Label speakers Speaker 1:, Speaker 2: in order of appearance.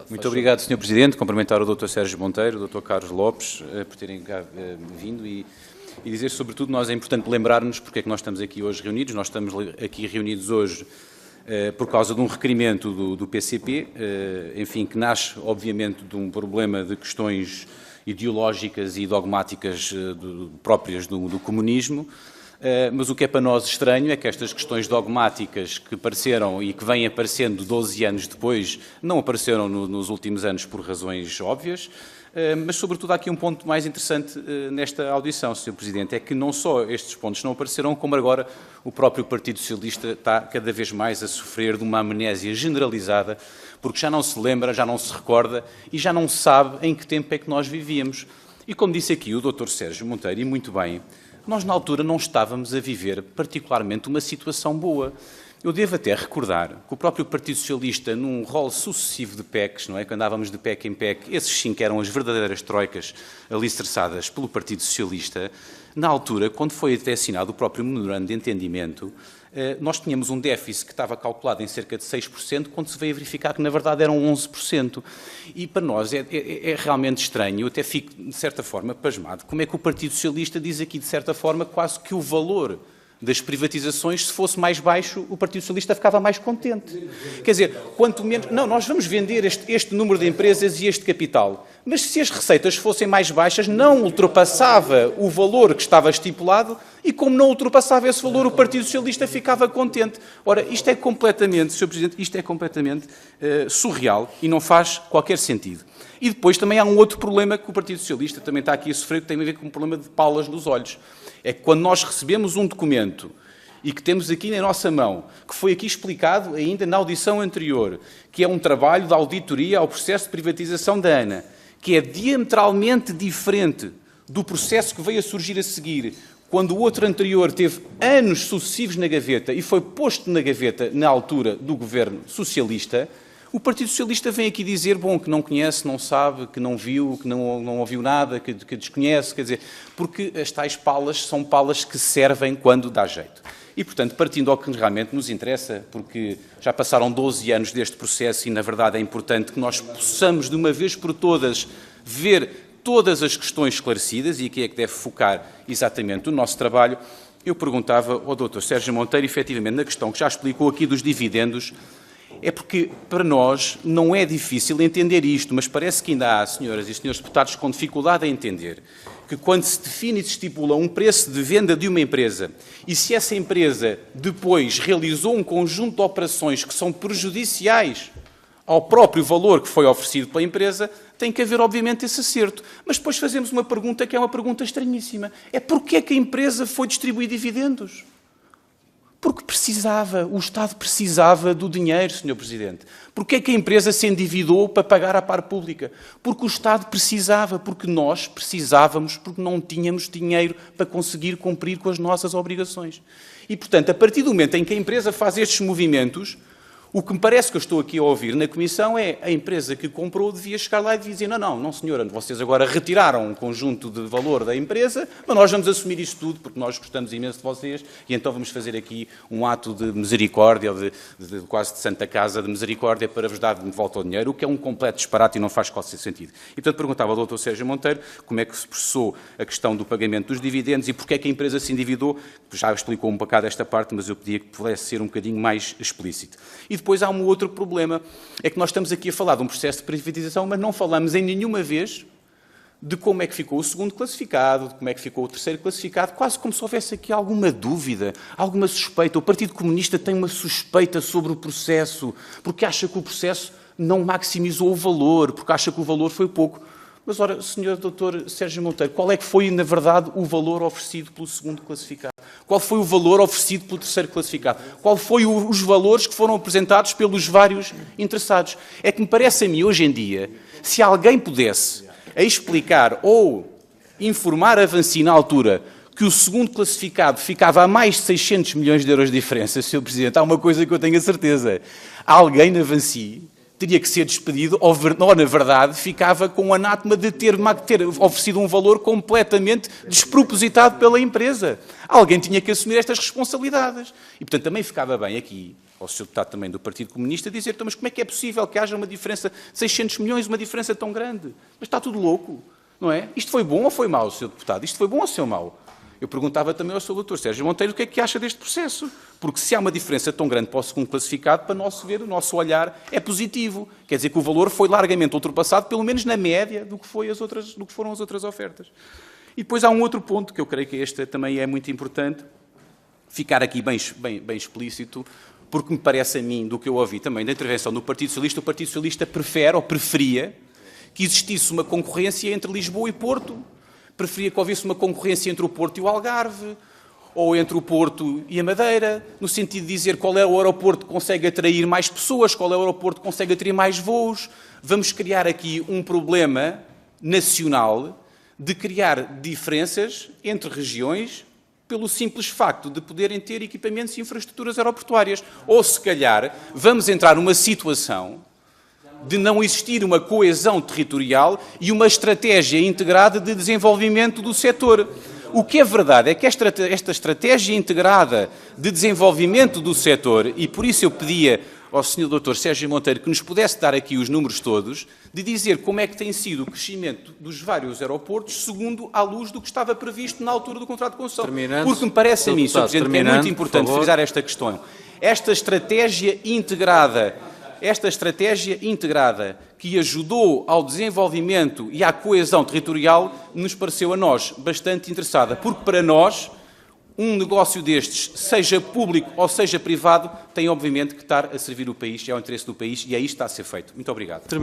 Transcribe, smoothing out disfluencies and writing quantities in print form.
Speaker 1: Muito obrigado, Sr. Presidente. Cumprimentar o Dr. Sérgio Monteiro, o Dr. Carlos Lopes, por terem cá vindo e dizer, sobretudo, nós é importante lembrarmos porque é que nós estamos aqui hoje reunidos. Nós estamos aqui reunidos hoje por causa de um requerimento do PCP, enfim, que nasce, obviamente, de um problema de questões ideológicas e dogmáticas próprias do comunismo. Mas o que é para nós estranho é que estas questões dogmáticas que apareceram e que vêm aparecendo 12 anos depois, não apareceram nos últimos anos por razões óbvias, mas sobretudo há aqui um ponto mais interessante nesta audição, Sr. Presidente, é que não só estes pontos não apareceram, como agora o próprio Partido Socialista está cada vez mais a sofrer de uma amnésia generalizada, porque já não se lembra, já não se recorda e já não sabe em que tempo é que nós vivíamos. E como disse aqui o Dr. Sérgio Monteiro, e muito bem, nós, na altura, não estávamos a viver particularmente uma situação boa. Eu devo até recordar que o próprio Partido Socialista, num rol sucessivo de PECs, não é? Que andávamos de PEC em PEC, esses sim que eram as verdadeiras troicas alicerçadas pelo Partido Socialista, na altura, quando foi até assinado o próprio memorando de entendimento, nós tínhamos um déficit que estava calculado em cerca de 6%, quando se veio a verificar que, na verdade, eram 11%. E, para nós, é realmente estranho, eu até fico, de certa forma, pasmado, como é que o Partido Socialista diz aqui, de certa forma, quase que o valor das privatizações, se fosse mais baixo, o Partido Socialista ficava mais contente. Quer dizer, quanto menos... Não, nós vamos vender este número de empresas e este capital, mas se as receitas fossem mais baixas, não ultrapassava o valor que estava estipulado e, como não ultrapassava esse valor, o Partido Socialista ficava contente. Ora, isto é completamente, Sr. Presidente, isto é completamente surreal e não faz qualquer sentido. E depois também há um outro problema que o Partido Socialista também está aqui a sofrer, que tem a ver com um problema de palas nos olhos. É que quando nós recebemos um documento e que temos aqui na nossa mão, que foi aqui explicado ainda na audição anterior, que é um trabalho de auditoria ao processo de privatização da ANA, que é diametralmente diferente do processo que veio a surgir a seguir, quando o outro anterior teve anos sucessivos na gaveta e foi posto na gaveta na altura do governo socialista, o Partido Socialista vem aqui dizer, bom, que não conhece, não sabe, que não viu, que não ouviu nada, que desconhece, quer dizer, porque as tais palas são palas que servem quando dá jeito. E, portanto, partindo ao que realmente nos interessa, porque já passaram 12 anos deste processo e, na verdade, é importante que nós possamos, de uma vez por todas, ver todas as questões esclarecidas e aqui é que deve focar exatamente o nosso trabalho, eu perguntava ao Dr. Sérgio Monteiro, efetivamente, na questão que já explicou aqui dos dividendos, é porque, para nós, não é difícil entender isto, mas parece que ainda há, senhoras e senhores deputados, com dificuldade a entender que quando se define e se estipula um preço de venda de uma empresa e se essa empresa depois realizou um conjunto de operações que são prejudiciais ao próprio valor que foi oferecido pela empresa, tem que haver, obviamente, esse acerto. Mas depois fazemos uma pergunta que é uma pergunta estranhíssima. É porquê que a empresa foi distribuir dividendos? Porque precisava, o Estado precisava do dinheiro, Sr. Presidente. Porquê é que a empresa se endividou para pagar à par pública? Porque o Estado precisava, porque nós precisávamos, porque não tínhamos dinheiro para conseguir cumprir com as nossas obrigações. E, portanto, a partir do momento em que a empresa faz estes movimentos, o que me parece que eu estou aqui a ouvir na Comissão é a empresa que comprou devia chegar lá e dizer não, senhora, vocês agora retiraram um conjunto de valor da empresa, mas nós vamos assumir isto tudo porque nós gostamos imenso de vocês e então vamos fazer aqui um ato de misericórdia, quase de Santa Casa de misericórdia para vos dar de volta o dinheiro, o que é um completo disparate e não faz qualquer sentido. E, portanto, perguntava ao Dr. Sérgio Monteiro como é que se processou a questão do pagamento dos dividendos e porque é que a empresa se endividou. Já explicou um bocado esta parte, mas eu pedia que pudesse ser um bocadinho mais explícito. E depois há um outro problema, é que nós estamos aqui a falar de um processo de privatização, mas não falamos em nenhuma vez de como é que ficou o segundo classificado, de como é que ficou o terceiro classificado, quase como se houvesse aqui alguma dúvida, alguma suspeita. O Partido Comunista tem uma suspeita sobre o processo, porque acha que o processo não maximizou o valor, porque acha que o valor foi pouco. Mas, ora, Sr. Dr. Sérgio Monteiro, qual é que foi, na verdade, o valor oferecido pelo segundo classificado? Qual foi o valor oferecido pelo terceiro classificado? Qual foi os valores que foram apresentados pelos vários interessados? É que me parece a mim, hoje em dia, se alguém pudesse explicar ou informar a Vinci na altura que o segundo classificado ficava a mais de 600 milhões de euros de diferença, Sr. Presidente, há uma coisa que eu tenho a certeza. Alguém na Vinci teria que ser despedido, ou na verdade ficava com o anátema de ter oferecido um valor completamente despropositado pela empresa. Alguém tinha que assumir estas responsabilidades. E, portanto, também ficava bem aqui ao Sr. Deputado também do Partido Comunista, dizer, então, mas como é que é possível que haja uma diferença de 600 milhões, uma diferença tão grande? Mas está tudo louco, não é? Isto foi bom ou foi mau, Sr. Deputado? Isto foi bom ou foi mau? Eu perguntava também ao Sr. Dr. Sérgio Monteiro o que é que acha deste processo. Porque se há uma diferença tão grande para o segundo classificado, para nosso ver, o nosso olhar é positivo. Quer dizer que o valor foi largamente ultrapassado, pelo menos na média do que foram as outras ofertas. E depois há um outro ponto, que eu creio que este também é muito importante, ficar aqui bem explícito, porque me parece a mim, do que eu ouvi também da intervenção do Partido Socialista, o Partido Socialista prefere ou preferia que existisse uma concorrência entre Lisboa e Porto, preferia que houvesse uma concorrência entre o Porto e o Algarve, ou entre o Porto e a Madeira, no sentido de dizer qual é o aeroporto que consegue atrair mais pessoas, qual é o aeroporto que consegue atrair mais voos. Vamos criar aqui um problema nacional de criar diferenças entre regiões pelo simples facto de poderem ter equipamentos e infraestruturas aeroportuárias. Ou, se calhar, vamos entrar numa situação de não existir uma coesão territorial e uma estratégia integrada de desenvolvimento do setor. O que é verdade é que esta estratégia integrada de desenvolvimento do setor, e por isso eu pedia ao Sr. Dr. Sérgio Monteiro que nos pudesse dar aqui os números todos, de dizer como é que tem sido o crescimento dos vários aeroportos segundo à luz do que estava previsto na altura do contrato de concessão. Porque me parece a mim, Sr. Presidente, que é muito importante frisar esta questão. Esta estratégia integrada que ajudou ao desenvolvimento e à coesão territorial nos pareceu a nós bastante interessada, porque para nós um negócio destes, seja público ou seja privado, tem obviamente que estar a servir o país, é ao interesse do país e é isto que está a ser feito. Muito obrigado.